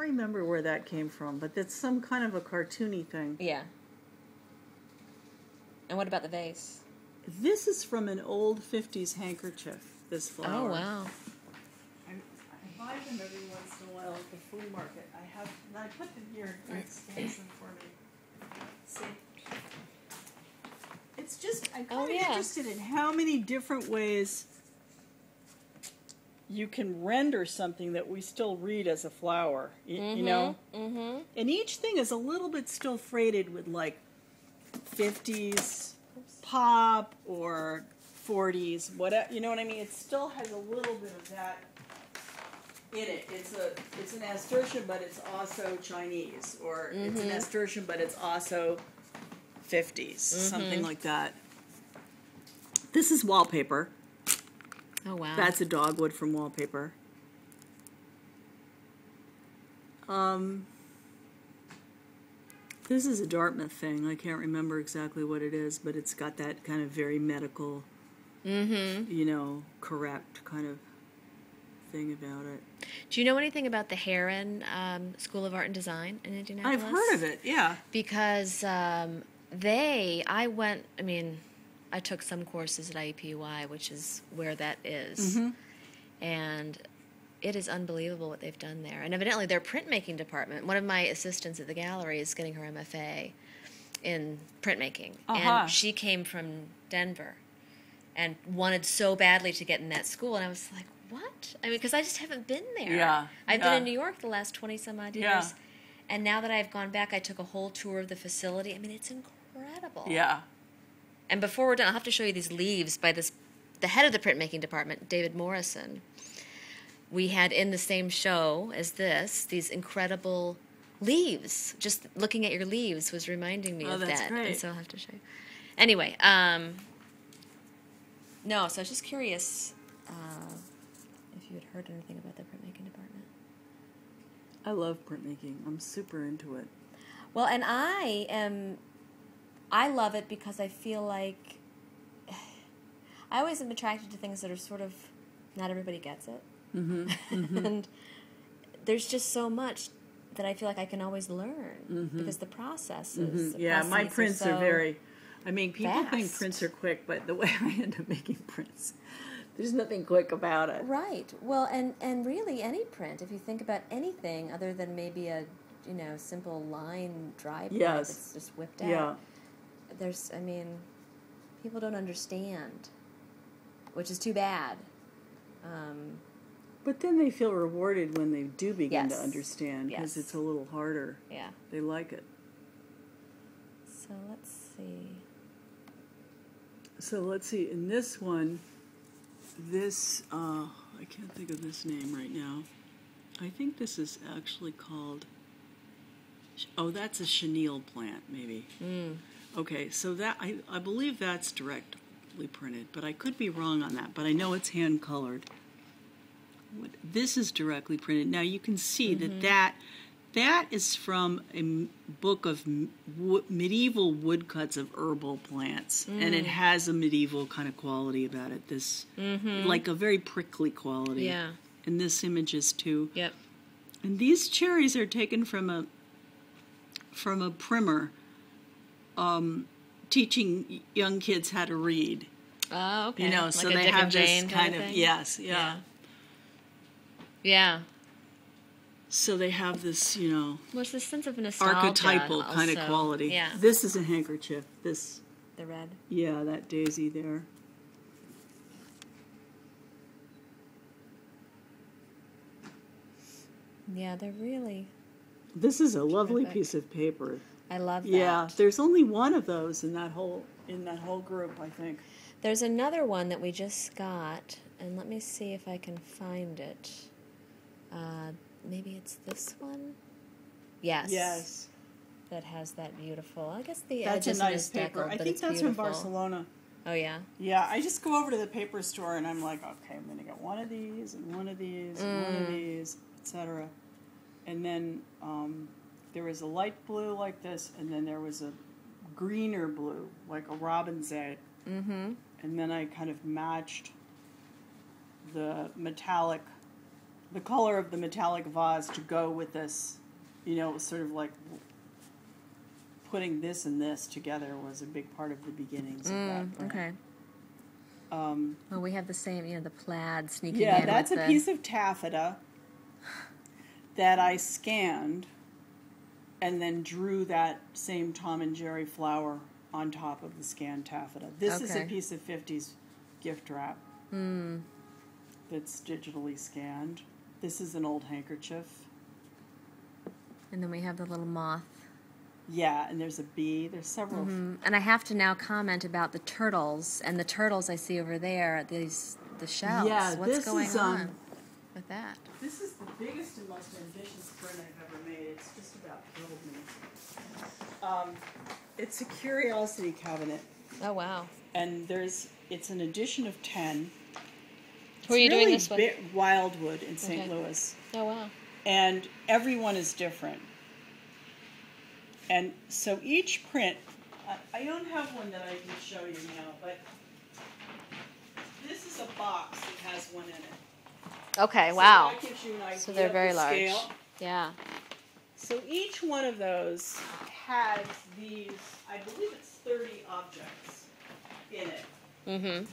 remember where that came from, but that's some kind of a cartoony thing. Yeah. And what about the vase? This is from an old 50s handkerchief, this flower. Oh, wow. I buy them every once in a while at the flea market. I put them here. Greg scans them for me. See? It's just, I'm kind of interested in how many different ways you can render something that we still read as a flower, you know? Mm-hmm. And each thing is a little bit still freighted with like 50s pop or 40s, whatever, you know what I mean? It still has a little bit of that in it. It's an nasturtium, but it's also Chinese, or it's a nasturtium, but it's also 50s, something like that. This is wallpaper. Oh, wow. That's a dogwood from wallpaper. This is a Dartmouth thing. I can't remember exactly what it is, but it's got that kind of very medical, you know, correct kind of thing about it. Do you know anything about the Heron School of Art and Design in Indianapolis? I've heard of it, yeah. Because I took some courses at IUPUI, which is where that is. And it is unbelievable what they've done there. And evidently their printmaking department, one of my assistants at the gallery is getting her MFA in printmaking. And she came from Denver and wanted so badly to get in that school. And I was like, what? I mean, because I just haven't been there. Yeah. I've been in New York the last 20-some-odd years. Yeah. And now that I've gone back, I took a whole tour of the facility. I mean, it's incredible. Yeah. And before we're done, I'll have to show you these leaves by the head of the printmaking department, David Morrison. We had in the same show as this, these incredible leaves. Just looking at your leaves was reminding me of that's that. Great. And so I'll have to show you. Anyway, no, so I was just curious if you had heard anything about the printmaking department. I love printmaking. I'm super into it. Well, and I love it because I feel like I always am attracted to things that are sort of, not everybody gets it. And there's just so much that I feel like I can always learn because the processes. Yeah, my prints are very, I mean, people fast. think prints are quick, but the way I end up making prints, there's nothing quick about it. Right. Well, and really any print, if you think about anything other than maybe a, simple line dry print that's just whipped out. There's, people don't understand, which is too bad. But then they feel rewarded when they do begin to understand, because it's a little harder. Yeah. They like it. So let's see. In this one, I can't think of this name right now. I think this is actually called, that's a chenille plant, maybe. Okay, so that, I believe that's directly printed, but I could be wrong on that, but I know it's hand-colored. This is directly printed. Now you can see that is from a book of medieval woodcuts of herbal plants, and it has a medieval kind of quality about it. This like a very prickly quality. Yeah. And this image is too. Yep. And these cherries are taken from a primer teaching young kids how to read. Oh, okay. Like so they Dick have and Jane this kind of Yeah. So they have this, Well, it's this sense of nostalgia. archetypal kind of quality. Yeah. This is a handkerchief. The red. Yeah, that daisy there. Yeah, they're really. This is a lovely piece of paper. I love that. Yeah, there's only one of those in that whole group, I think. There's another one that we just got, and let me see if I can find it. Maybe it's this one? Yes. Yes. That has that beautiful, I guess the That's edge a nice isn't paper. speckled, I but think it's that's beautiful. from Barcelona. Oh, yeah? Yeah, I just go over to the paper store and I'm like, okay, I'm going to get one of these and one of these and one of these, etc. And then there was a light blue like this, and then there was a greener blue, like a robin's egg. And then I kind of matched the metallic the color of the metallic vase to go with this. You know, it was sort of like putting this and this together was a big part of the beginnings of that print. Okay. Well, we have the same, you know, the plaid sneaking in. Yeah, that's with a the... piece of taffeta that I scanned and then drew that same Tom and Jerry flower on top of the scanned taffeta. This is a piece of 50s gift wrap that's digitally scanned. This is an old handkerchief. And then we have the little moth. Yeah, and there's a bee. There's several. And I have to now comment about the turtles, and the turtles I see over there, the shells. Yeah, What's going on with that? This is the biggest and most ambitious print I've ever made. It's just about killed me. It's a curiosity cabinet. Oh, wow. And it's an edition of 10. Who are you doing this with? Wildwood in St. Louis. Oh, wow. And everyone is different. And so each print, I don't have one that I can show you now, but this is a box that has one in it. Okay, So wow. that gives you an idea So they're of very the large. scale. Yeah. So each one of those has these, I believe it's 30 objects in it. Mm-hmm.